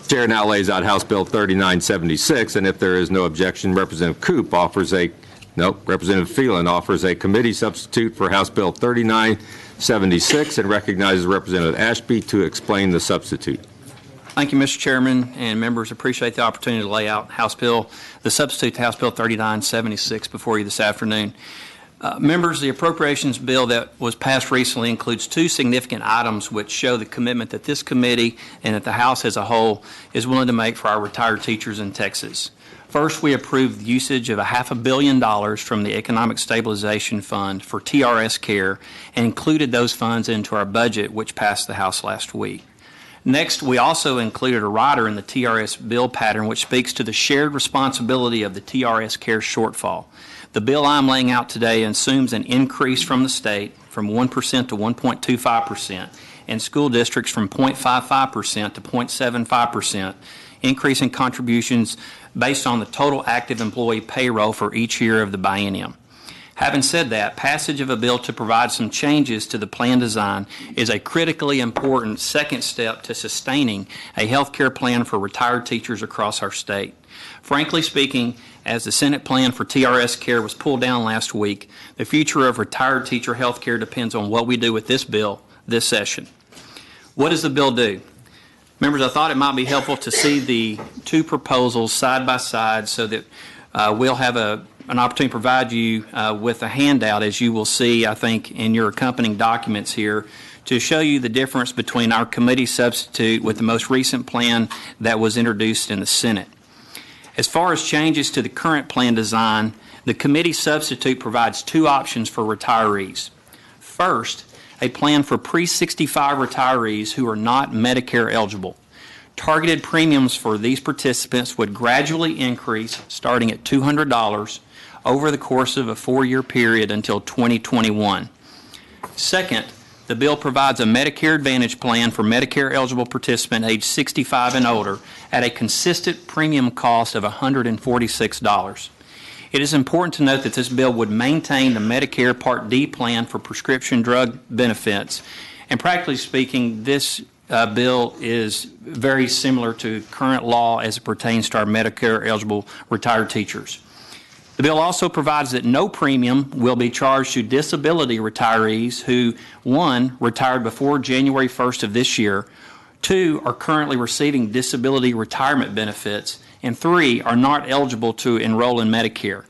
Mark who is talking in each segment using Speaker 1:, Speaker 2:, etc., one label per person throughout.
Speaker 1: Chair now lays out House Bill 3976, and if there is no objection, Representative Representative Phelan offers a committee substitute for House Bill 3976 and recognizes Representative Ashby to explain the substitute.
Speaker 2: Thank you, Mr. Chairman and members. Appreciate the opportunity to lay out the substitute to House Bill 3976 before you this afternoon. Members, the appropriations bill that was passed recently includes two significant items which show the commitment that this committee and that the House as a whole is willing to make for our retired teachers in Texas. First, we approved the usage of $500 million from the Economic Stabilization Fund for TRS care and included those funds into our budget, which passed the House last week. Next, we also included a rider in the TRS bill pattern which speaks to the shared responsibility of the TRS care shortfall. The bill I'm laying out today assumes an increase from the state from 1% to 1.25% and school districts from 0.55% to 0.75%, increasing contributions based on the total active employee payroll for each year of the biennium. Having said that, passage of a bill to provide some changes to the plan design is a critically important second step to sustaining a health care plan for retired teachers across our state. Frankly speaking, as the Senate plan for TRS care was pulled down last week, the future of retired teacher health care depends on what we do with this bill this session. What does the bill do? Members, I thought it might be helpful to see the two proposals side by side so that we'll have an opportunity to provide you with a handout, as you will see, I think, in your accompanying documents here, to show you the difference between our committee substitute with the most recent plan that was introduced in the Senate. As far as changes to the current plan design, the committee substitute provides two options for retirees. First, a plan for pre-65 retirees who are not Medicare eligible. Targeted premiums for these participants would gradually increase starting at $200 over the course of a 4-year period until 2021. Second, the bill provides a Medicare Advantage plan for Medicare-eligible participant age 65 and older at a consistent premium cost of $146. It is important to note that this bill would maintain the Medicare Part D plan for prescription drug benefits, and practically speaking, this bill is very similar to current law as it pertains to our Medicare-eligible retired teachers. The bill also provides that no premium will be charged to disability retirees who, 1, retired before January 1st of this year, 2, are currently receiving disability retirement benefits, and 3, are not eligible to enroll in Medicare.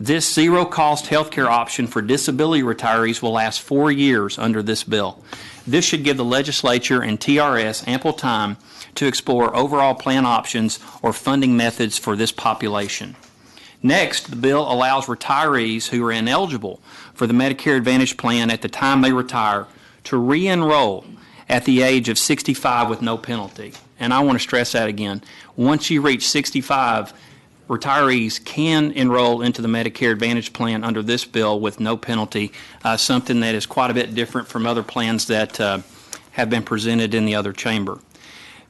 Speaker 2: This zero-cost health care option for disability retirees will last 4 years under this bill. This should give the legislature and TRS ample time to explore overall plan options or funding methods for this population. Next, the bill allows retirees who are ineligible for the Medicare Advantage plan at the time they retire to re-enroll at the age of 65 with no penalty. And I want to stress that again. Once you reach 65, retirees can enroll into the Medicare Advantage plan under this bill with no penalty, something that is quite a bit different from other plans that have been presented in the other chamber.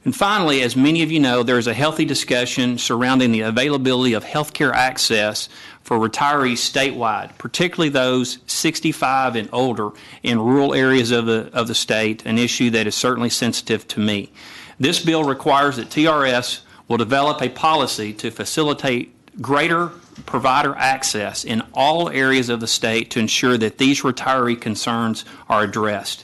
Speaker 2: And finally, as many of you know, there is a healthy discussion surrounding the availability of health care access for retirees statewide, particularly those 65 and older in rural areas of the state, an issue that is certainly sensitive to me. This bill requires that TRS will develop a policy to facilitate greater provider access in all areas of the state to ensure that these retiree concerns are addressed.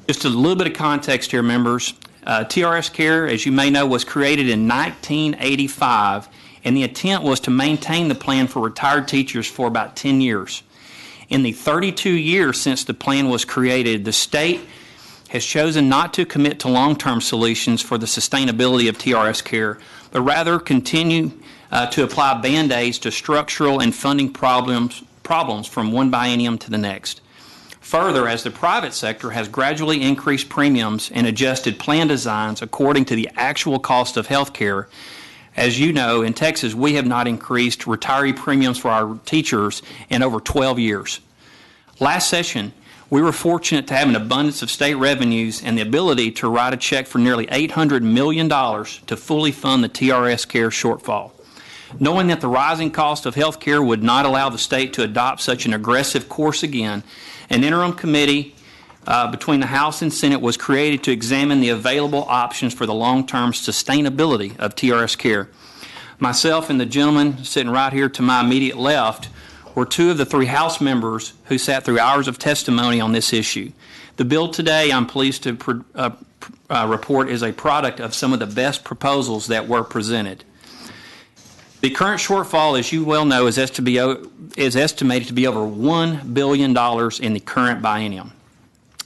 Speaker 2: Just a little bit of context here, members. TRS Care, as you may know, was created in 1985, and the intent was to maintain the plan for retired teachers for about 10 years. In the 32 years since the plan was created, the state has chosen not to commit to long-term solutions for the sustainability of TRS Care, but rather continue to apply Band-Aids to structural and funding problems from one biennium to the next. Further, as the private sector has gradually increased premiums and adjusted plan designs according to the actual cost of health care, as you know, in Texas, we have not increased retiree premiums for our teachers in over 12 years. Last session, we were fortunate to have an abundance of state revenues and the ability to write a check for nearly $800 million to fully fund the TRS Care shortfall. Knowing that the rising cost of health care would not allow the state to adopt such an aggressive course again, an interim committee between the House and Senate was created to examine the available options for the long-term sustainability of TRS care. Myself and the gentleman sitting right here to my immediate left were two of the three House members who sat through hours of testimony on this issue. The bill today, I'm pleased to report, is a product of some of the best proposals that were presented. The current shortfall, as you well know, is estimated to be over $1 billion in the current biennium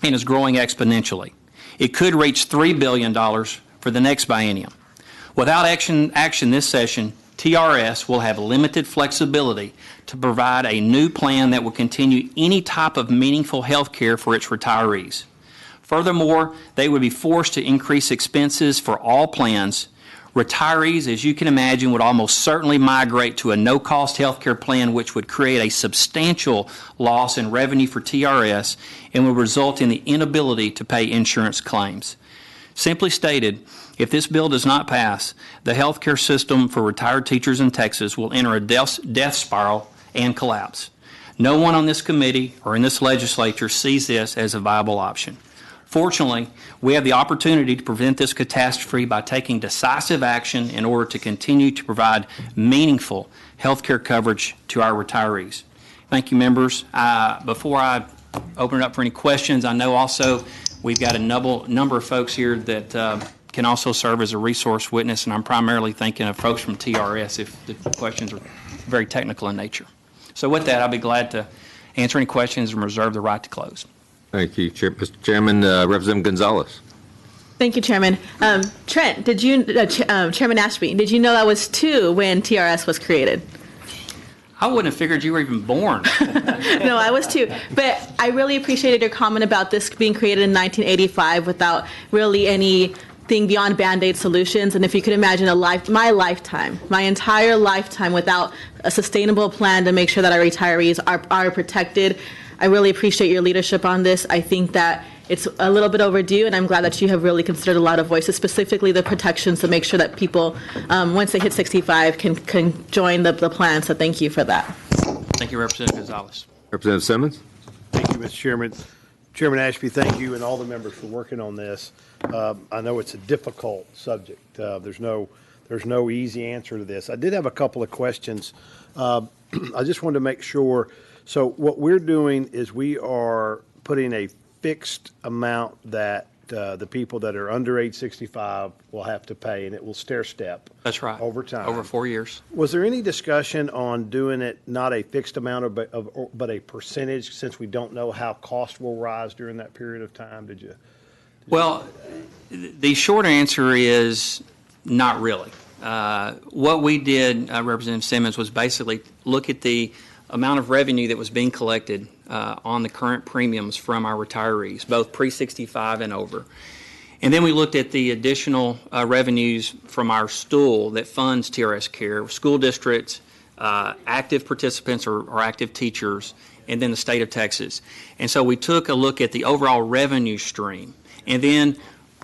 Speaker 2: and is growing exponentially. It could reach $3 billion for the next biennium. Without action this session, TRS will have limited flexibility to provide a new plan that will continue any type of meaningful health care for its retirees. Furthermore, they would be forced to increase expenses for all plans. Retirees, as you can imagine, would almost certainly migrate to a no-cost health care plan, which would create a substantial loss in revenue for TRS and would result in the inability to pay insurance claims. Simply stated, if this bill does not pass, the health care system for retired teachers in Texas will enter a death spiral and collapse. No one on this committee or in this legislature sees this as a viable option. Fortunately, we have the opportunity to prevent this catastrophe by taking decisive action in order to continue to provide meaningful health care coverage to our retirees. Thank you, members. Before I open it up for any questions, I know also we've got a number of folks here that can also serve as a resource witness, and I'm primarily thinking of folks from TRS if the questions are very technical in nature. So with that, I'll be glad to answer any questions and reserve the right to close.
Speaker 1: Thank you, Mr. Chairman. Representative Gonzalez.
Speaker 3: Thank you, Chairman. Trent, did you, Chairman Ashby, did you know that was 2 when TRS was created?
Speaker 2: I wouldn't have figured you were even born.
Speaker 3: No, I was 2. But I really appreciated your comment about this being created in 1985 without really anything beyond Band-Aid solutions. And if you could imagine my lifetime, my entire lifetime without a sustainable plan to make sure that our retirees are protected, I really appreciate your leadership on this. I think that it's a little bit overdue, and I'm glad that you have really considered a lot of voices, specifically the protections to make sure that people, once they hit 65, can join the plan. So thank you for that.
Speaker 2: Thank you, Representative Gonzalez.
Speaker 1: Representative Simmons.
Speaker 4: Thank you, Mr. Chairman. Chairman Ashby, thank you and all the members for working on this. I know it's a difficult subject. There's no easy answer to this. I did have a couple of questions. I just wanted to make sure. So what we're doing is we are putting a fixed amount that the people that are under age 65 will have to pay, and it will stair step.
Speaker 2: That's right.
Speaker 4: Over time.
Speaker 2: Over 4 years.
Speaker 4: Was there any discussion on doing it not a fixed amount but a percentage, since we don't know how cost will rise during that period of time?
Speaker 2: Well, the short answer is not really. What we did, Representative Simmons, was basically look at the amount of revenue that was being collected on the current premiums from our retirees, both pre-65 and over. And then we looked at the additional revenues from our stool that funds TRS Care, school districts, active participants or active teachers, and then the state of Texas. And so we took a look at the overall revenue stream. And then,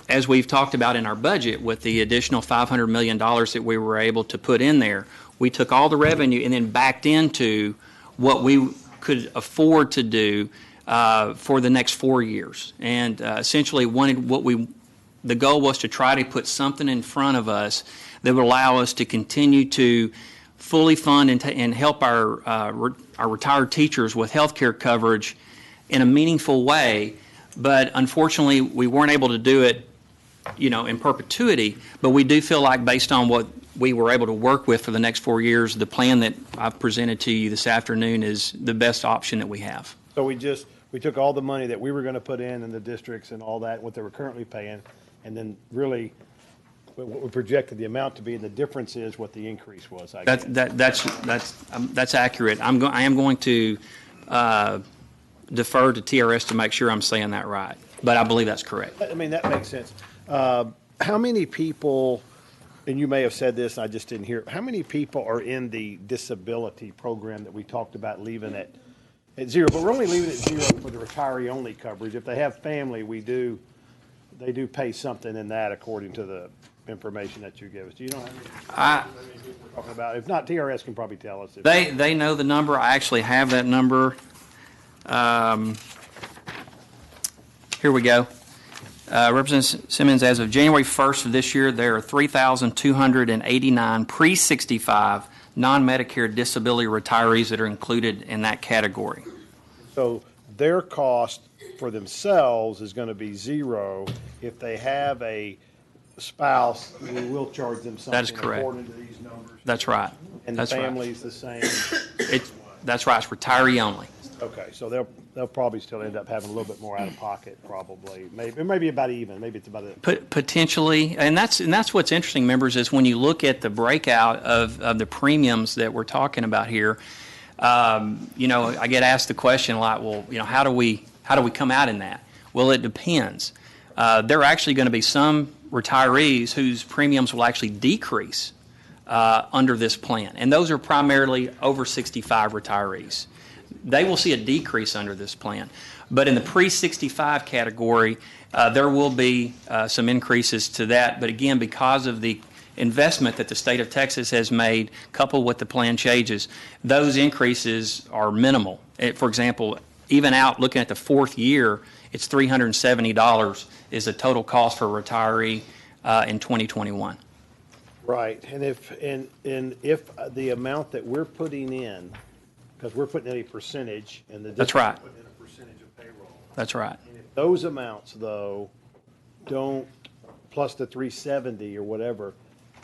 Speaker 2: as we've talked about in our budget, with the additional $500 million that we were able to put in there, we took all the revenue and then backed into what we could afford to do for the next 4 years. And essentially the goal was to try to put something in front of us that would allow us to continue to fully fund and help our retired teachers with health care coverage in a meaningful way. But unfortunately, we weren't able to do it, in perpetuity. But we do feel like, based on what we were able to work with for the next 4 years, the plan that I've presented to you this afternoon is the best option that we have.
Speaker 4: So we took all the money that we were going to put in the districts and all that, what they were currently paying, and then really what we projected the amount to be, and the difference is what the increase was.
Speaker 2: That's accurate. I am going to defer to TRS to make sure I'm saying that right, but I believe that's correct.
Speaker 4: I mean, that makes sense. How many people, and you may have said this, and I just didn't hear, how many people are in the disability program that we talked about leaving at zero? But we're only leaving it zero for the retiree-only coverage. If they have family, they do pay something in that according to the information that you give us. Do you know how many people we're talking about? If not, TRS can probably tell us.
Speaker 2: They know the number. I actually have that number. Here we go. Representative Simmons, as of January 1st of this year, there are 3,289 pre-65 non-Medicare disability retirees that are included in that category.
Speaker 4: So their cost for themselves is going to be zero. If they have a spouse, we will charge them
Speaker 2: That is
Speaker 4: something
Speaker 2: correct.
Speaker 4: according to these numbers.
Speaker 2: That's right.
Speaker 4: And the
Speaker 2: That's right.
Speaker 4: family's the same.
Speaker 2: That's right. It's retiree only.
Speaker 4: Okay, so they'll probably still end up having a little bit more out of pocket, probably. Maybe about even. Maybe it's about a.
Speaker 2: Potentially, and that's what's interesting, members, is when you look at the breakout of the premiums that we're talking about here. I get asked the question a lot. Well, how do we come out in that? Well, it depends. There are actually going to be some retirees whose premiums will actually decrease under this plan, and those are primarily over 65 retirees. They will see a decrease under this plan. But in the pre-65 category, there will be some increases to that. But again, because of the investment that the state of Texas has made, coupled with the plan changes, those increases are minimal. For example, even out looking at the fourth year, it's $370 is the total cost for a retiree in 2021.
Speaker 4: Right, and if the amount that we're putting in, because we're putting in a percentage, and the
Speaker 2: That's
Speaker 4: district's
Speaker 2: right.
Speaker 4: putting in a percentage of payroll.
Speaker 2: That's right.
Speaker 4: And if those amounts, though, don't, plus the 370 or whatever,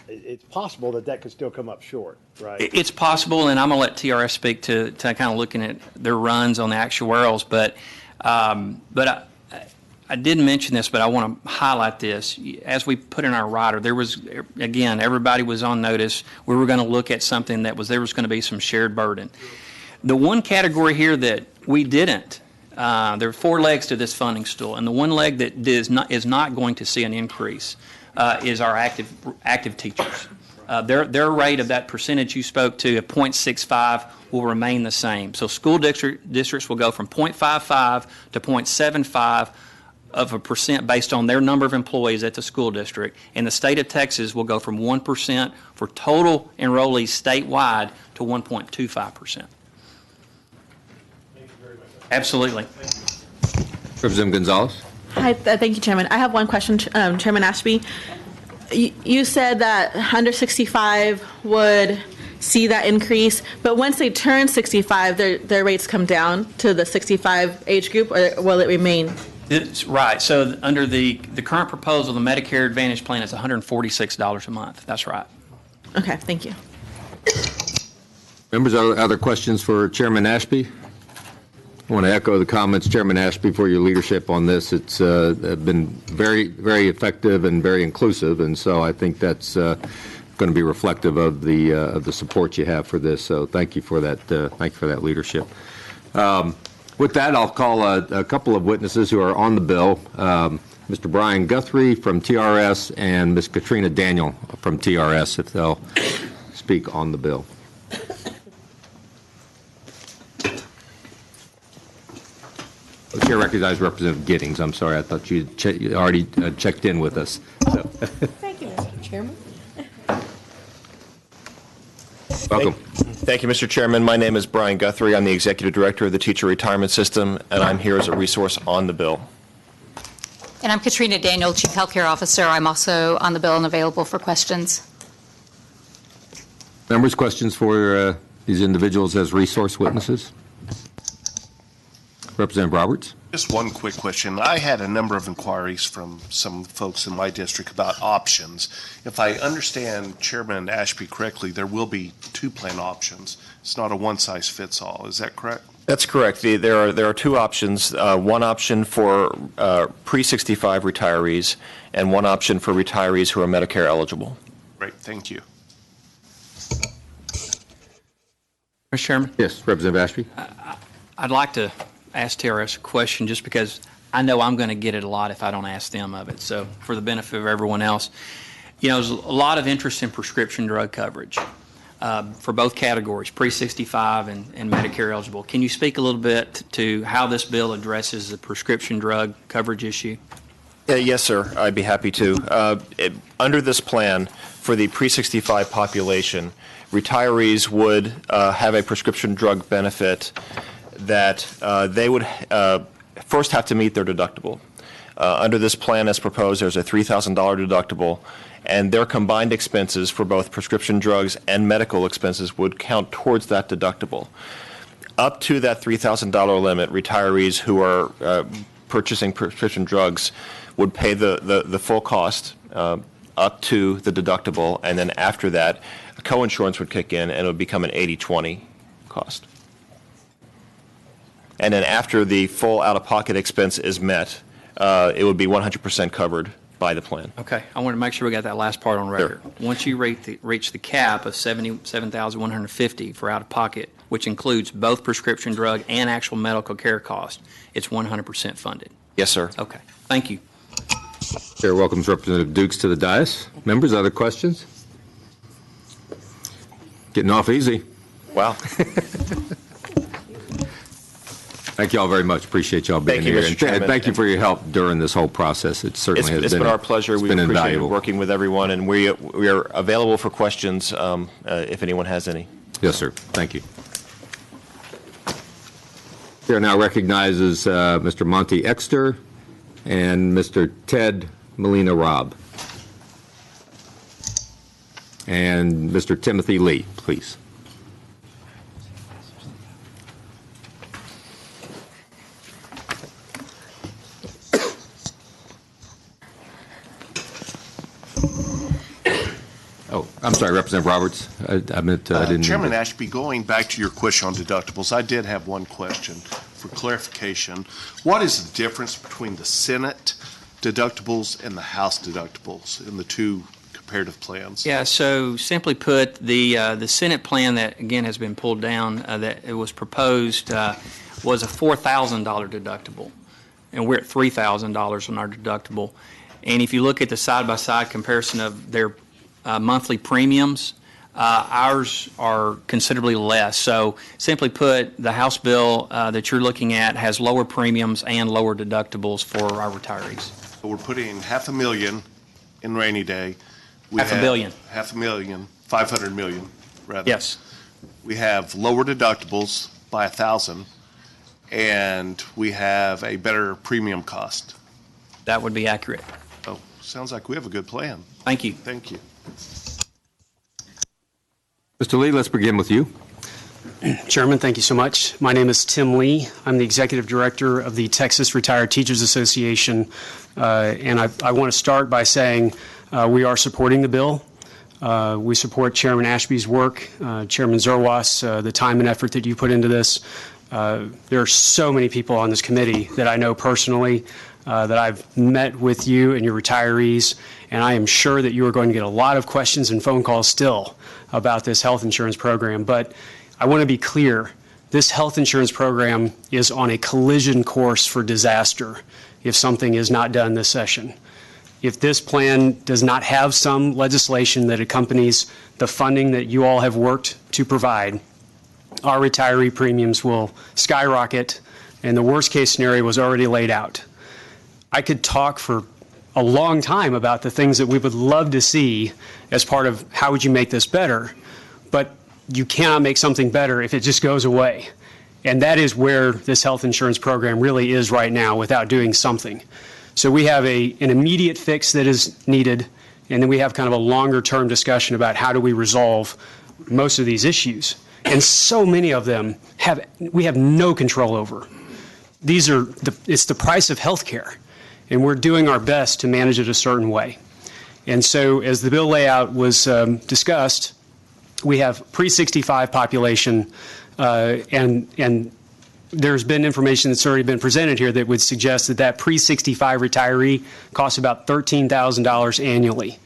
Speaker 4: it's possible that could still come up short, right?
Speaker 2: It's possible, and I'm going to let TRS speak to kind of looking at their runs on the actuarials, but I didn't mention this, but I want to highlight this. As we put in our rider, there was, again, everybody was on notice. We were going to look at something there was going to be some shared burden. The one category here that we didn't, there are four legs to this funding stool, and the one leg that is not going to see an increase is our active teachers. Their rate of that percentage you spoke to of 0.65 will remain the same. So school districts will go from 0.55 to 0.75 of a percent based on their number of employees at the school district, and the state of Texas will go from 1% for total enrollees statewide to 1.25%. Absolutely.
Speaker 1: Representative Gonzalez?
Speaker 3: Hi, thank you, Chairman. I have one question, Chairman Ashby. You said that under 65 would see that increase, but once they turn 65, their rates come down to the 65 age group, or will it remain?
Speaker 2: It's right. So under the current proposal, the Medicare Advantage plan is $146 a month. That's right.
Speaker 3: Okay, thank you.
Speaker 1: Members, other questions for Chairman Ashby? I want to echo the comments, Chairman Ashby, for your leadership on this. It's been very, very effective and very inclusive, and so I think that's going to be reflective of the support you have for this. So thank you for that. Thank you for that leadership. With that, I'll call a couple of witnesses who are on the bill. Mr. Brian Guthrie from TRS and Ms. Katrina Daniel from TRS, if they'll speak on the bill. The chair recognizes Representative Giddings. I'm sorry, I thought you already checked in with us. So.
Speaker 5: Thank you, Mr. Chairman.
Speaker 1: Welcome.
Speaker 6: Thank you, Mr. Chairman. My name is Brian Guthrie. I'm the Executive Director of the Teacher Retirement System, and I'm here as a resource on the bill.
Speaker 5: And I'm Katrina Daniel, Chief Healthcare Officer. I'm also on the bill and available for questions.
Speaker 1: Members, questions for these individuals as resource witnesses? Representative Roberts.
Speaker 7: Just one quick question. I had a number of inquiries from some folks in my district about options. If I understand Chairman Ashby correctly, there will be two plan options. It's not a one-size-fits-all. Is that correct?
Speaker 6: That's correct. There are two options. One option for pre-65 retirees, and one option for retirees who are Medicare eligible.
Speaker 7: Great. Thank you.
Speaker 2: Mr. Chairman?
Speaker 1: Yes, Representative Ashby.
Speaker 2: I'd like to ask TRS a question just because I know I'm going to get it a lot if I don't ask them of it. So for the benefit of everyone else, there's a lot of interest in prescription drug coverage for both categories, pre-65 and Medicare eligible. Can you speak a little bit to how this bill addresses the prescription drug coverage issue?
Speaker 6: Yes, sir. I'd be happy to. Under this plan, for the pre-65 population, retirees would have a prescription drug benefit that they would first have to meet their deductible. Under this plan as proposed, there's a $3,000 deductible, and their combined expenses for both prescription drugs and medical expenses would count towards that deductible. Up to that $3,000 limit, retirees who are purchasing prescription drugs would pay the full cost up to the deductible, and then after that, coinsurance would kick in, and it would become an 80-20 cost. And then after the full out-of-pocket expense is met, it would be 100% covered by the plan.
Speaker 2: Okay, I want to make sure we got that last part on record. Once you reach the cap of $77,150 for out-of-pocket, which includes both prescription drug and actual medical care cost, it's 100% funded.
Speaker 6: Yes, sir.
Speaker 2: Okay, thank you.
Speaker 1: Chair welcomes Representative Dukes to the dais. Members, other questions? Getting off easy.
Speaker 6: Wow.
Speaker 1: Thank you all very much. Appreciate y'all being
Speaker 6: Thank you,
Speaker 1: here.
Speaker 6: Mr. Chairman.
Speaker 1: And thank you for your help during this whole process. It certainly has
Speaker 6: It's been our pleasure.
Speaker 1: It's
Speaker 6: We
Speaker 1: been
Speaker 6: appreciate
Speaker 1: invaluable.
Speaker 6: working with everyone, and we are available for questions if anyone has any.
Speaker 1: Yes, sir. Thank you. Chair now recognizes Mr. Monty Exter and Mr. Ted Molina Robb. And Mr. Timothy Lee, please. Oh, I'm sorry, Representative Roberts. I meant I didn't.
Speaker 7: Chairman Ashby, going back to your question on deductibles, I did have one question for clarification. What is the difference between the Senate deductibles and the House deductibles in the two comparative plans?
Speaker 2: Yeah, so simply put, the Senate plan that, again, has been pulled down, that it was proposed, was a $4,000 deductible, and we're at $3,000 on our deductible. And if you look at the side-by-side comparison of their monthly premiums, ours are considerably less. So simply put, the House bill that you're looking at has lower premiums and lower deductibles for our retirees.
Speaker 7: So we're putting $500,000 in rainy day.
Speaker 2: $500 million.
Speaker 7: $500,000, 500 million, rather.
Speaker 2: Yes.
Speaker 7: We have lower deductibles by 1,000, and we have a better premium cost.
Speaker 2: That would be accurate.
Speaker 7: Oh, sounds like we have a good plan.
Speaker 2: Thank you.
Speaker 7: Thank you.
Speaker 1: Mr. Lee, let's begin with you.
Speaker 8: Chairman, thank you so much. My name is Tim Lee. I'm the Executive Director of the Texas Retired Teachers Association, and I want to start by saying we are supporting the bill. We support Chairman Ashby's work, Chairman Zerwas, the time and effort that you put into this. There are so many people on this committee that I know personally, that I've met with you and your retirees, and I am sure that you are going to get a lot of questions and phone calls still about this health insurance program. But I want to be clear, this health insurance program is on a collision course for disaster if something is not done this session. If this plan does not have some legislation that accompanies the funding that you all have worked to provide, our retiree premiums will skyrocket, and the worst case scenario was already laid out. I could talk for a long time about the things that we would love to see as part of how would you make this better, but you cannot make something better if it just goes away. And that is where this health insurance program really is right now without doing something. So we have an immediate fix that is needed, and then we have kind of a longer term discussion about how do we resolve most of these issues. And so many of them we have no control over. It's the price of health care, and we're doing our best to manage it a certain way. And so as the bill layout was discussed, we have pre-65 population, and there's been information that's already been presented here that would suggest that pre-65 retiree costs about $13,000 annually,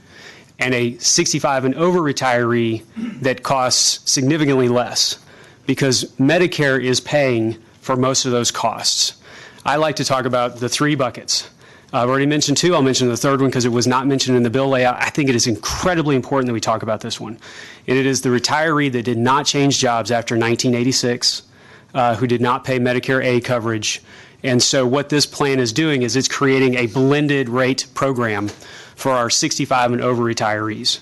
Speaker 8: and a 65 and over retiree that costs significantly less because Medicare is paying for most of those costs. I like to talk about the three buckets. I've already mentioned two. I'll mention the third one because it was not mentioned in the bill layout. I think it is incredibly important that we talk about this one. And it is the retiree that did not change jobs after 1986, who did not pay Medicare A coverage. And so what this plan is doing is it's creating a blended rate program for our 65 and over retirees.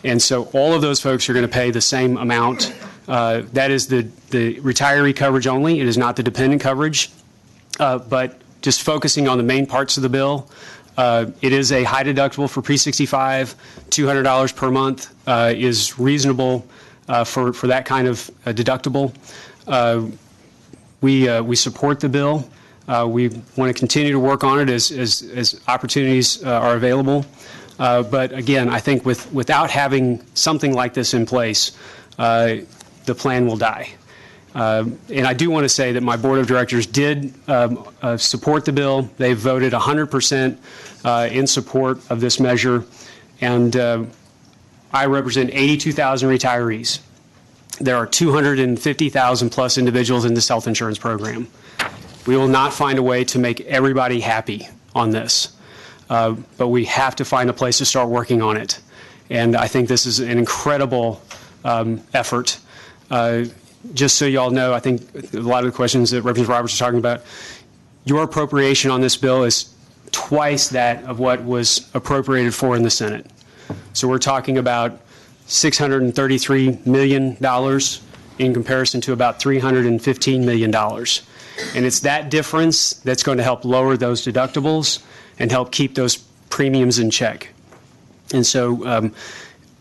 Speaker 8: And so all of those folks are going to pay the same amount. That is the retiree coverage only. It is not the dependent coverage. But just focusing on the main parts of the bill, it is a high deductible for pre-65. $200 per month is reasonable for that kind of deductible. We support the bill. We want to continue to work on it as opportunities are available. But again, I think without having something like this in place, the plan will die. And I do want to say that my board of directors did support the bill. They voted 100% in support of this measure. And I represent 82,000 retirees. There are 250,000 plus individuals in this health insurance program. We will not find a way to make everybody happy on this. But we have to find a place to start working on it. And I think this is an incredible effort. Just so you all know, I think a lot of the questions that Representative Roberts was talking about, your appropriation on this bill is twice that of what was appropriated for in the Senate. So we're talking about $633 million in comparison to about $315 million. And it's that difference that's going to help lower those deductibles and help keep those premiums in check. And so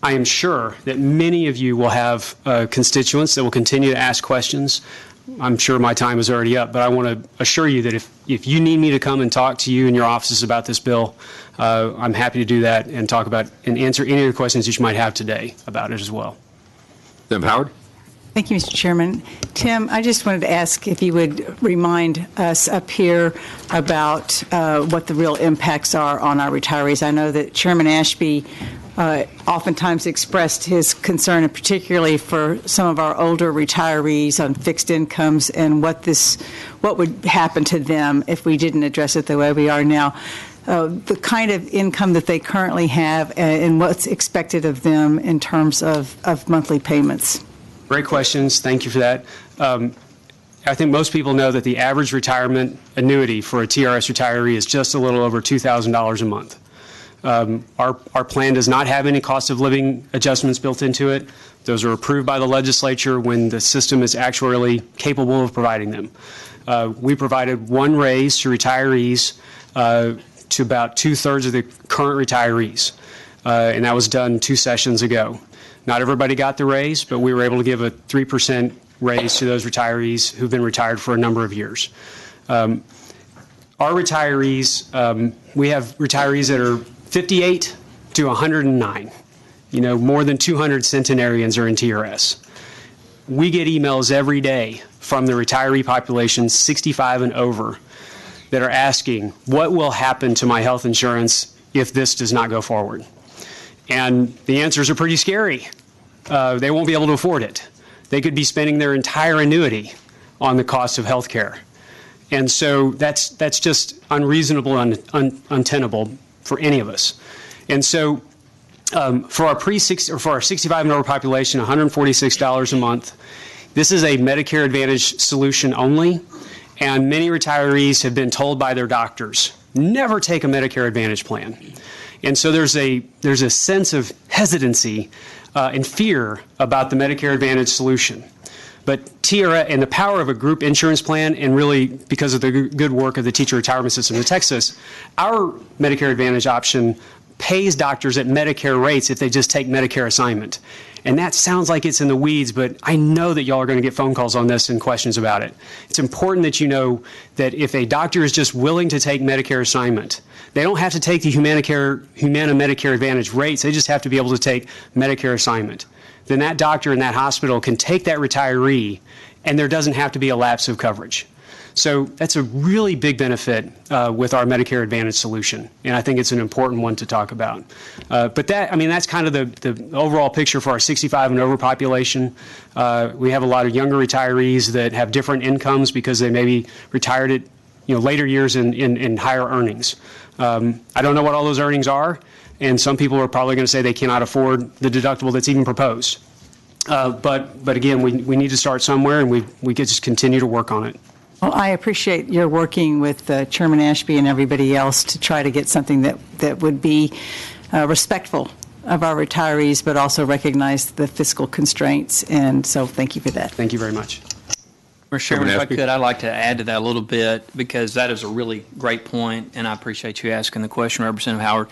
Speaker 8: I am sure that many of you will have constituents that will continue to ask questions. I'm sure my time is already up, but I want to assure you that if you need me to come and talk to you in your offices about this bill, I'm happy to do that and talk about and answer any of the questions that you might have today about it as well.
Speaker 1: Tim Howard?
Speaker 9: Thank you, Mr. Chairman. Tim, I just wanted to ask if you would remind us up here about what the real impacts are on our retirees. I know that Chairman Ashby oftentimes expressed his concern, and particularly for some of our older retirees on fixed incomes, and what would happen to them if we didn't address it the way we are now. The kind of income that they currently have and what's expected of them in terms of monthly payments.
Speaker 8: Great questions. Thank you for that. I think most people know that the average retirement annuity for a TRS retiree is just a little over $2,000 a month. Our plan does not have any cost of living adjustments built into it. Those are approved by the legislature when the system is actuarially capable of providing them. We provided one raise to retirees to about 2/3 of the current retirees, and that was done 2 sessions ago. Not everybody got the raise, but we were able to give a 3% raise to those retirees who've been retired for a number of years. Our retirees, we have retirees that are 58 to 109. You know, more than 200 centenarians are in TRS. We get emails every day from the retiree population 65 and over that are asking, what will happen to my health insurance if this does not go forward? And the answers are pretty scary. They won't be able to afford it. They could be spending their entire annuity on the cost of health care. And so that's just unreasonable and untenable for any of us. And so for our for our 65 and over population, $146 a month. This is a Medicare Advantage solution only, and many retirees have been told by their doctors, never take a Medicare Advantage plan. And so there's a sense of hesitancy and fear about the Medicare Advantage solution. But TRS and the power of a group insurance plan, and really because of the good work of the teacher retirement system in Texas, our Medicare Advantage option pays doctors at Medicare rates if they just take Medicare assignment. And that sounds like it's in the weeds, but I know that y'all are going to get phone calls on this and questions about it. It's important that you know that if a doctor is just willing to take Medicare assignment, they don't have to take the Humana Medicare Advantage rates. They just have to be able to take Medicare assignment. Then that doctor in that hospital can take that retiree, and there doesn't have to be a lapse of coverage. So that's a really big benefit with our Medicare Advantage solution, and I think it's an important one to talk about. But that's kind of the overall picture for our 65 and over population. We have a lot of younger retirees that have different incomes because they may be retired at later years in higher earnings. I don't know what all those earnings are, and some people are probably going to say they cannot afford the deductible that's even proposed. But again, we need to start somewhere, and we can just continue to work on it.
Speaker 9: Well, I appreciate your working with Chairman Ashby and everybody else to try to get something that would be respectful of our retirees, but also recognize the fiscal constraints. And so thank you for that.
Speaker 8: Thank you very much.
Speaker 2: Mr. Chairman, if I
Speaker 1: Ashby?
Speaker 2: could, I'd like to add to that a little bit, because that is a really great point, and I appreciate you asking the question, Representative Howard,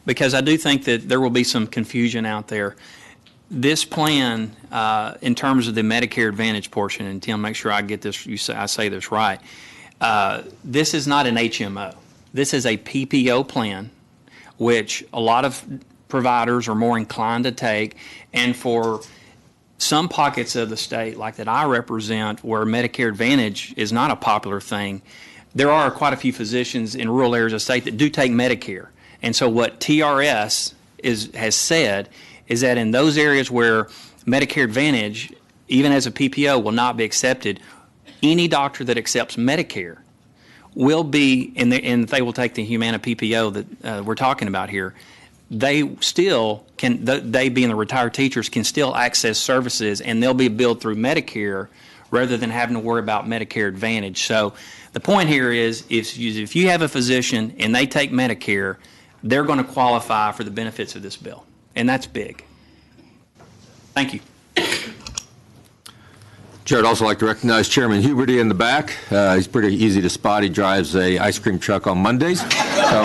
Speaker 2: because I do think that there will be some confusion out there. This plan, in terms of the Medicare Advantage portion, and Tim, make sure I get this, I say this right, this is not an HMO. This is a PPO plan, which a lot of providers are more inclined to take, and for some pockets of the state, like that I represent, where Medicare Advantage is not a popular thing, there are quite a few physicians in rural areas of the state that do take Medicare. And so what TRS has said is that in those areas where Medicare Advantage, even as a PPO, will not be accepted, any doctor that accepts Medicare will be, and they will take the Humana PPO that we're talking about here, they still can, they being the retired teachers, can still access services, and they'll be billed through Medicare rather than having to worry about Medicare Advantage. So the point here is, if you have a physician and they take Medicare, they're going to qualify for the benefits of this bill, and that's big. Thank you.
Speaker 1: Chair, I'd also like to recognize Chairman Huberty in the back. He's pretty easy to spot. He drives a ice cream truck on Mondays. So,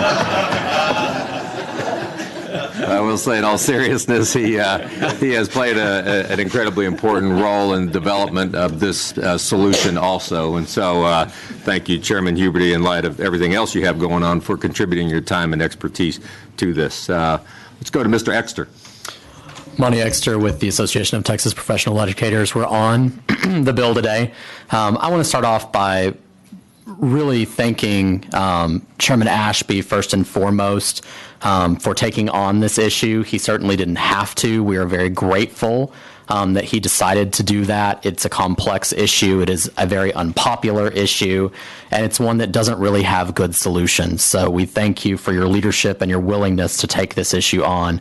Speaker 1: I will say, in all seriousness, he has played an incredibly important role in the development of this solution also. And so thank you, Chairman Huberty, in light of everything else you have going on, for contributing your time and expertise to this. Let's go to Mr. Exter.
Speaker 10: Monty Exter with the Association of Texas Professional Educators. We're on the bill today. I want to start off by really thanking Chairman Ashby first and foremost for taking on this issue. He certainly didn't have to. We are very grateful that he decided to do that. It's a complex issue. It is a very unpopular issue, and it's one that doesn't really have good solutions. So we thank you for your leadership and your willingness to take this issue on.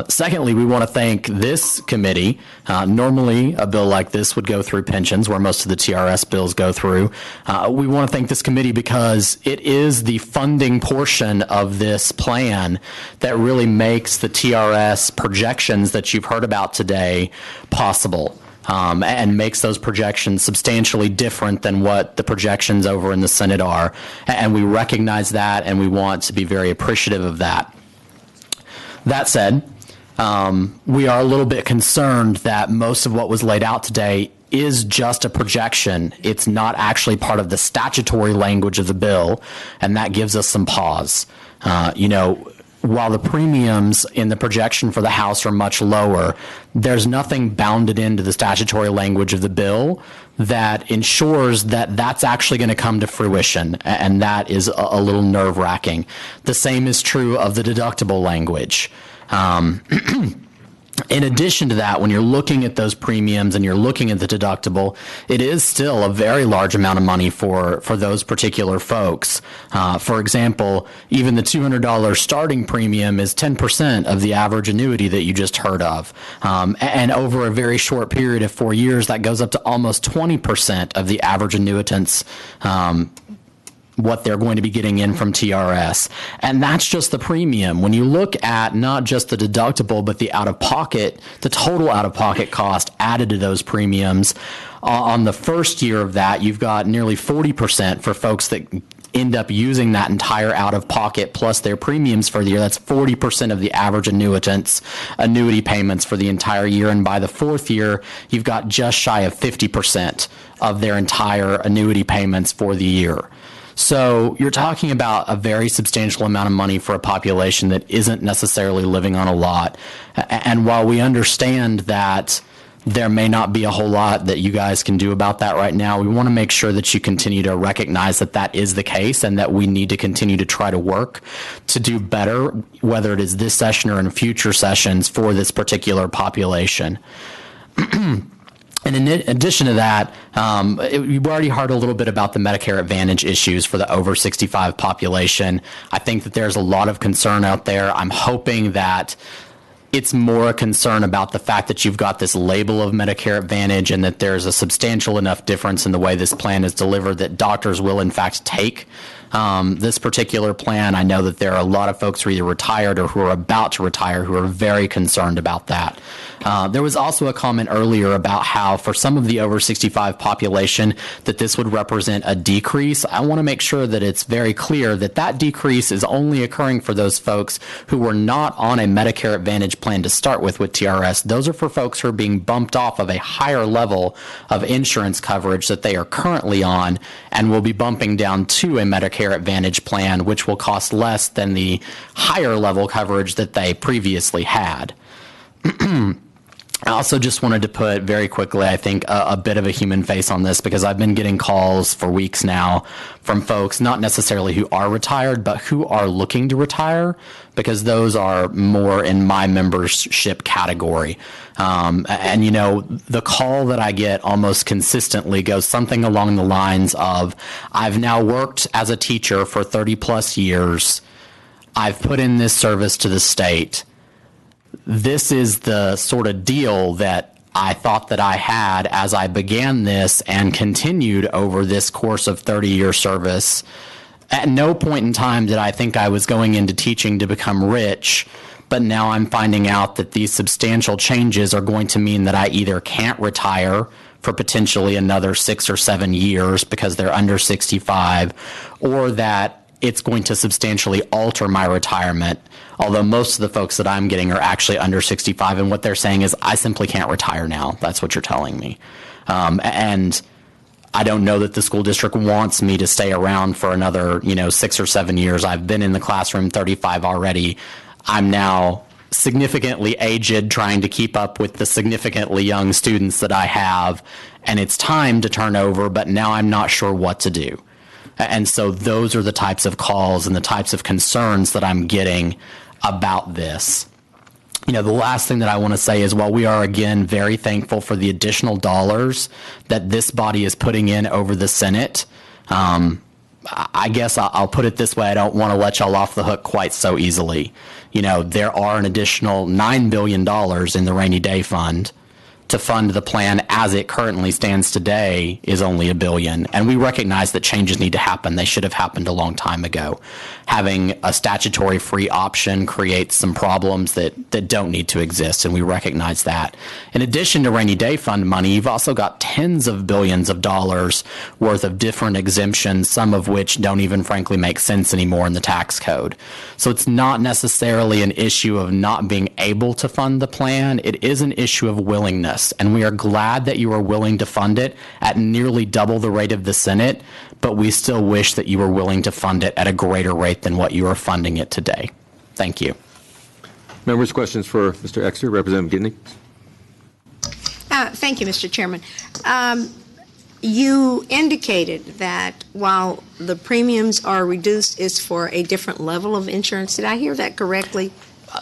Speaker 10: Secondly, we want to thank this committee. Normally, a bill like this would go through pensions, where most of the TRS bills go through. We want to thank this committee because it is the funding portion of this plan that really makes the TRS projections that you've heard about today possible. And makes those projections substantially different than what the projections over in the Senate are. And we recognize that, and we want to be very appreciative of that. That said, we are a little bit concerned that most of what was laid out today is just a projection. It's not actually part of the statutory language of the bill, and that gives us some pause. While the premiums in the projection for the House are much lower, there's nothing bounded into the statutory language of the bill that ensures that that's actually going to come to fruition, and that is a little nerve-wracking. The same is true of the deductible language. In addition to that, when you're looking at those premiums and you're looking at the deductible, it is still a very large amount of money for those particular folks. For example, even the $200 starting premium is 10% of the average annuity that you just heard of. And over a very short period of 4 years, that goes up to almost 20% of the average annuitants, what they're going to be getting in from TRS. And that's just the premium. When you look at not just the deductible, but the out-of-pocket, the total out-of-pocket cost added to those premiums, on the first year of that, you've got nearly 40% for folks that end up using that entire out-of-pocket plus their premiums for the year. That's 40% of the average annuitants' annuity payments for the entire year. And by the fourth year, you've got just shy of 50% of their entire annuity payments for the year. So you're talking about a very substantial amount of money for a population that isn't necessarily living on a lot. And while we understand that there may not be a whole lot that you guys can do about that right now, we want to make sure that you continue to recognize that that is the case and that we need to continue to try to work to do better, whether it is this session or in future sessions, for this particular population. And in addition to that, you've already heard a little bit about the Medicare Advantage issues for the over 65 population. I think that there's a lot of concern out there. I'm hoping that it's more a concern about the fact that you've got this label of Medicare Advantage and that there's a substantial enough difference in the way this plan is delivered that doctors will in fact take this particular plan. I know that there are a lot of folks who are either retired or who are about to retire who are very concerned about that. There was also a comment earlier about how for some of the over 65 population that this would represent a decrease. I want to make sure that it's very clear that that decrease is only occurring for those folks who were not on a Medicare Advantage plan to start with TRS. Those are for folks who are being bumped off of a higher level of insurance coverage that they are currently on and will be bumping down to a Medicare Advantage plan, which will cost less than the higher level coverage that they previously had. I also just wanted to put very quickly, I think, a bit of a human face on this because I've been getting calls for weeks now from folks, not necessarily who are retired, but who are looking to retire because those are more in my membership category. And, you know, the call that I get almost consistently goes something along the lines of, I've now worked as a teacher for 30 plus years. I've put in this service to the state. This is the sort of deal that I thought that I had as I began this and continued over this course of 30-year service. At no point in time did I think I was going into teaching to become rich, but now I'm finding out that these substantial changes are going to mean that I either can't retire for potentially another 6 or 7 years because they're under 65, or that it's going to substantially alter my retirement, although most of the folks that I'm getting are actually under 65, and what they're saying is, I simply can't retire now. That's what you're telling me. And I don't know that the school district wants me to stay around for another, 6 or 7 years. I've been in the classroom 35 already. I'm now significantly aged, trying to keep up with the significantly young students that I have, and it's time to turn over, but now I'm not sure what to do. And so those are the types of calls and the types of concerns that I'm getting about this. The last thing that I want to say is while we are, again, very thankful for the additional dollars that this body is putting in over the Senate, I guess I'll put it this way. I don't want to let y'all off the hook quite so easily. There are an additional $9 billion in the rainy day fund. To fund the plan as it currently stands today is only $1 billion. And we recognize that changes need to happen. They should have happened a long time ago. Having a statutory free option creates some problems that don't need to exist, and we recognize that. In addition to rainy day fund money, you've also got tens of billions of dollars worth of different exemptions, some of which don't even frankly make sense anymore in the tax code. So it's not necessarily an issue of not being able to fund the plan. It is an issue of willingness. And we are glad that you are willing to fund it at nearly double the rate of the Senate, but we still wish that you were willing to fund it at a greater rate than what you are funding it today. Thank you.
Speaker 1: Members, questions for Mr. Exner, Representative Gidney?
Speaker 11: Thank you, Mr. Chairman. You indicated that while the premiums are reduced, it's for a different level of insurance. Did I hear that correctly?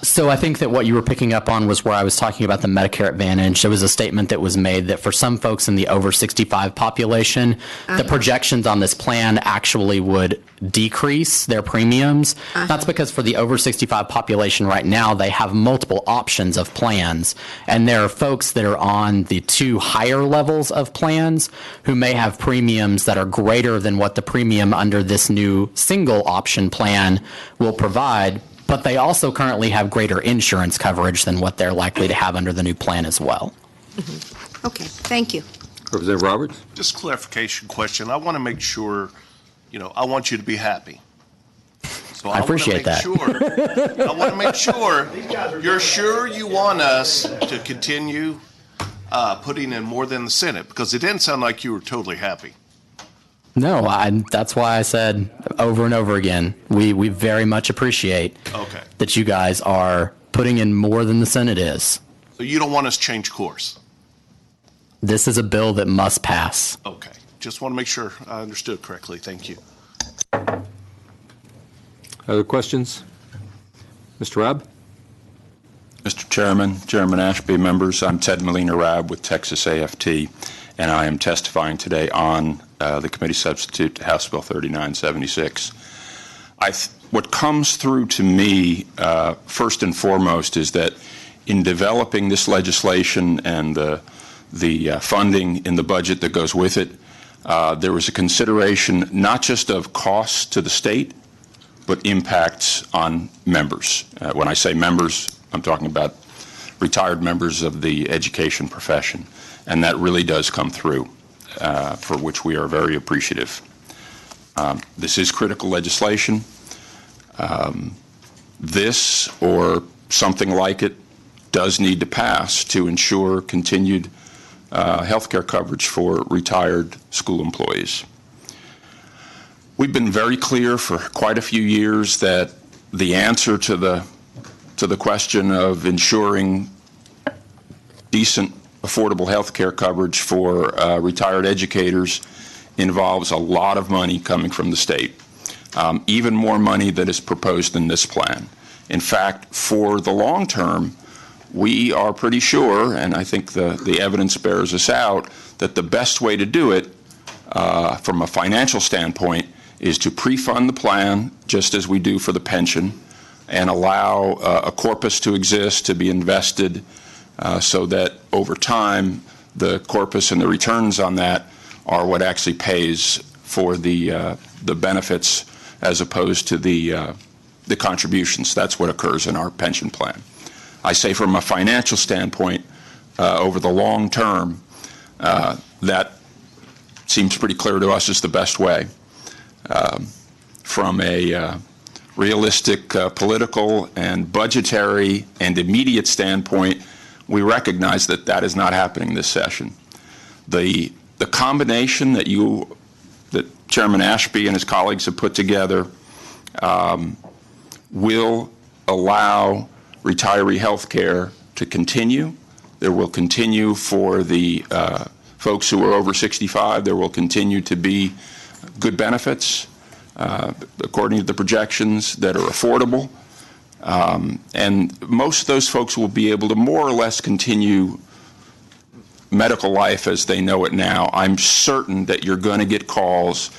Speaker 10: So I think that what you were picking up on was where I was talking about the Medicare Advantage. There was a statement that was made that for some folks in the over 65 population, the projections on this plan actually would decrease their premiums. That's because for the over 65 population right now, they have multiple options of plans. And there are folks that are on the 2 higher levels of plans who may have premiums that are greater than what the premium under this new single option plan will provide. But they also currently have greater insurance coverage than what they're likely to have under the new plan as well.
Speaker 11: Mm-hmm. Okay, thank you.
Speaker 1: Representative Roberts?
Speaker 7: Just clarification question. I want to make sure, I want you to be happy. So
Speaker 10: I appreciate that.
Speaker 7: I want to make sure you're sure you want us to continue putting in more than the Senate, because it didn't sound like you were totally happy.
Speaker 10: No, that's why I said over and over again, we very much appreciate that you guys are putting in more than the Senate is.
Speaker 7: So you don't want us to change course?
Speaker 10: This is a bill that must pass.
Speaker 7: Okay. Just want to make sure I understood correctly. Thank you.
Speaker 1: Other questions? Mr. Rabb?
Speaker 12: Mr. Chairman, Chairman Ashby, members, I'm Ted Molina-Rabb with Texas AFT, and I am testifying today on the committee substitute to House Bill 3976. What comes through to me, first and foremost, is that in developing this legislation and the funding in the budget that goes with it, there was a consideration not just of costs to the state, but impacts on members. When I say members, I'm talking about retired members of the education profession, and that really does come through, for which we are very appreciative. This is critical legislation. This, or something like it, does need to pass to ensure continued health care coverage for retired school employees. We've been very clear for quite a few years that the answer to the question of ensuring decent, affordable health care coverage for retired educators involves a lot of money coming from the state, even more money than is proposed in this plan. In fact, for the long term, we are pretty sure, and I think the evidence bears us out, that the best way to do it from a financial standpoint is to pre-fund the plan, just as we do for the pension, and allow a corpus to exist to be invested so that over time the corpus and the returns on that are what actually pays for the benefits as opposed to the contributions. That's what occurs in our pension plan. I say from a financial standpoint, over the long term, that seems pretty clear to us is the best way. From a realistic political and budgetary and immediate standpoint, we recognize that that is not happening this session. The combination that Chairman Ashby and his colleagues have put together will allow retiree health care to continue. There will continue for the folks who are over 65. There will continue to be good benefits, according to the projections, that are affordable. And most of those folks will be able to more or less continue medical life as they know it now. I'm certain that you're going to get calls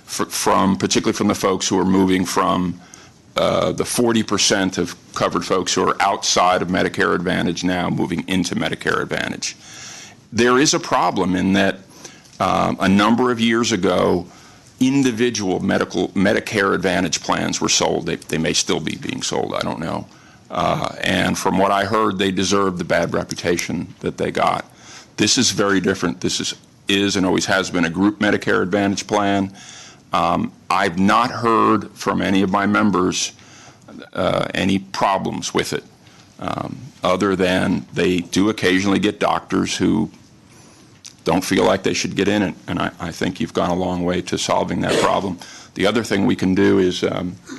Speaker 12: particularly from the folks who are moving from the 40% of covered folks who are outside of Medicare Advantage now moving into Medicare Advantage. There is a problem in that a number of years ago, individual Medicare Advantage plans were sold. They may still be being sold, I don't know. And from what I heard, they deserve the bad reputation that they got. This is very different. This is and always has been a group Medicare Advantage plan. I've not heard from any of my members any problems with it, other than they do occasionally get doctors who don't feel like they should get in it, and I think you've gone a long way to solving that problem. The other thing we can do is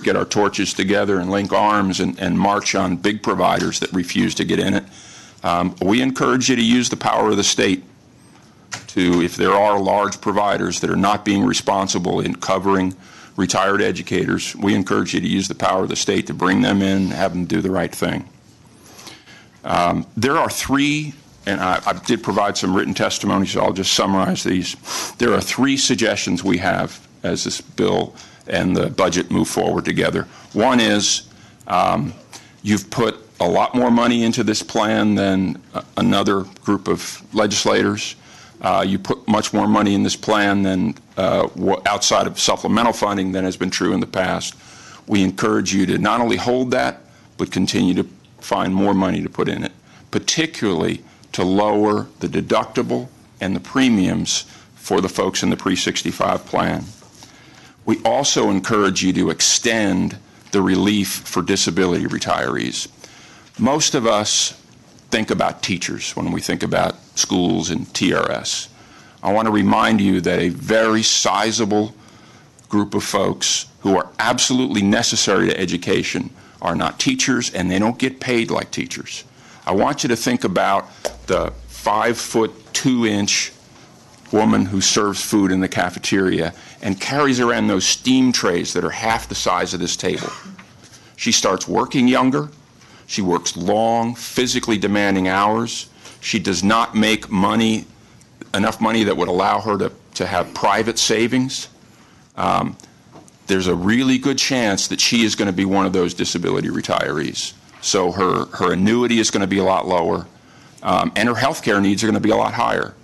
Speaker 12: get our torches together and link arms and march on big providers that refuse to get in it. We encourage you to use the power of the state to, if there are large providers that are not being responsible in covering retired educators, we encourage you to use the power of the state to bring them in, have them do the right thing. There are three, and I did provide some written testimony, so I'll just summarize these. There are three suggestions we have as this bill and the budget move forward together. One is you've put a lot more money into this plan than another group of legislators. You put much more money in this plan than outside of supplemental funding than has been true in the past. We encourage you to not only hold that, but continue to find more money to put in it, particularly to lower the deductible and the premiums for the folks in the pre-65 plan. We also encourage you to extend the relief for disability retirees. Most of us think about teachers when we think about schools and TRS. I want to remind you that a very sizable group of folks who are absolutely necessary to education are not teachers, and they don't get paid like teachers. I want you to think about the 5'2" woman who serves food in the cafeteria and carries around those steam trays that are half the size of this table. She starts working younger. She works long, physically demanding hours. She does not make enough money that would allow her to have private savings. There's a really good chance that she is going to be one of those disability retirees. So her annuity is going to be a lot lower, and her health care needs are going to be a lot higher.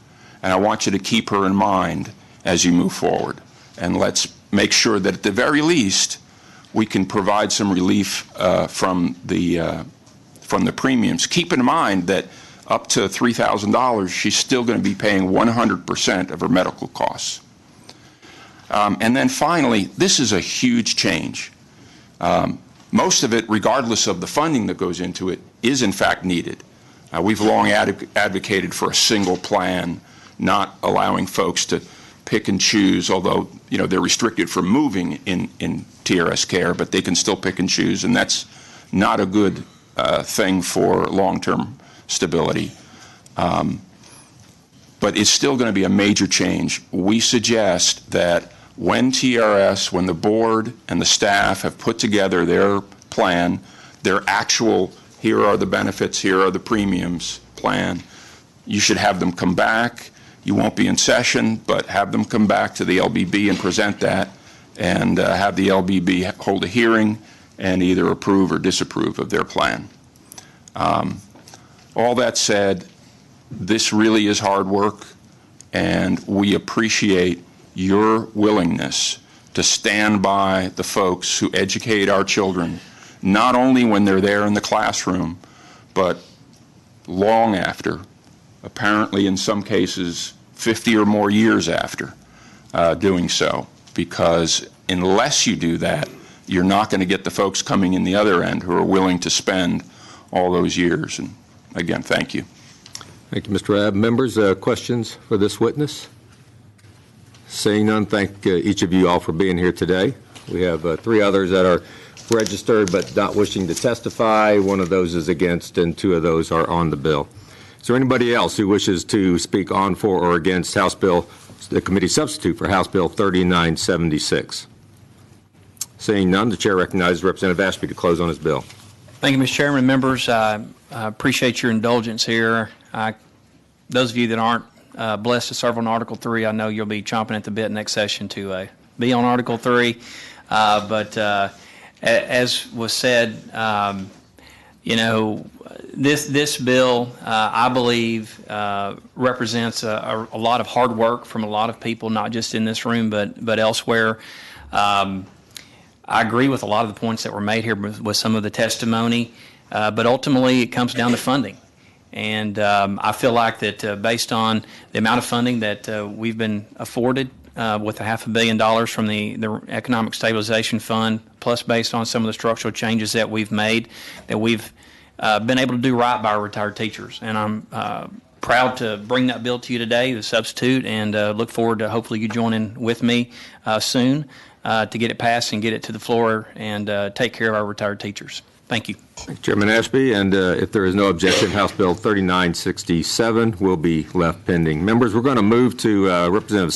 Speaker 12: And I want you to keep her in mind as you move forward. And let's make sure that at the very least, we can provide some relief from the premiums. Keep in mind that up to $3,000, she's still going to be paying 100% of her medical costs. And then finally, this is a huge change. Most of it, regardless of the funding that goes into it, is in fact needed. We've long advocated for a single plan, not allowing folks to pick and choose, although they're restricted from moving in TRS care, but they can still pick and choose, and that's not a good thing for long-term stability. But it's still going to be a major change. We suggest that when the board and the staff have put together their plan, their actual, here are the benefits, here are the premiums plan, you should have them come back. You won't be in session, but have them come back to the LBB and present that, and have the LBB hold a hearing and either approve or disapprove of their plan. All that said, this really is hard work, and we appreciate your willingness to stand by the folks who educate our children, not only when they're there in the classroom, but long after, apparently in some cases 50 or more years after doing so, because unless you do that, you're not going to get the folks coming in the other end who are willing to spend all those years. And again, thank you.
Speaker 1: Thank you, Mr. Rabb. Members, questions for this witness? Seeing none, thank each of you all for being here today. We have 3 others that are registered but not wishing to testify. 1 of those is against, and 2 of those are on the bill. Is there anybody else who wishes to speak on, for, or against the committee substitute for House Bill 3976? Seeing none, the chair recognizes Representative Ashby to close on his bill.
Speaker 2: Thank you, Mr. Chairman. Members, I appreciate your indulgence here. Those of you that aren't blessed to serve on Article 3, I know you'll be chomping at the bit next session to be on Article 3. But as was said, this bill, I believe, represents a lot of hard work from a lot of people, not just in this room, but elsewhere. I agree with a lot of the points that were made here with some of the testimony, but ultimately it comes down to funding. And I feel like that based on the amount of funding that we've been afforded with $500 million from the Economic Stabilization Fund, plus based on some of the structural changes that we've made, that we've been able to do right by our retired teachers. And I'm proud to bring that bill to you today, the substitute, and look forward to hopefully you joining with me soon to get it passed and get it to the floor and take care of our retired teachers. Thank you.
Speaker 1: Chairman Ashby, and if there is no objection, House Bill 3967 will be left pending. Members, we're going to move to Representative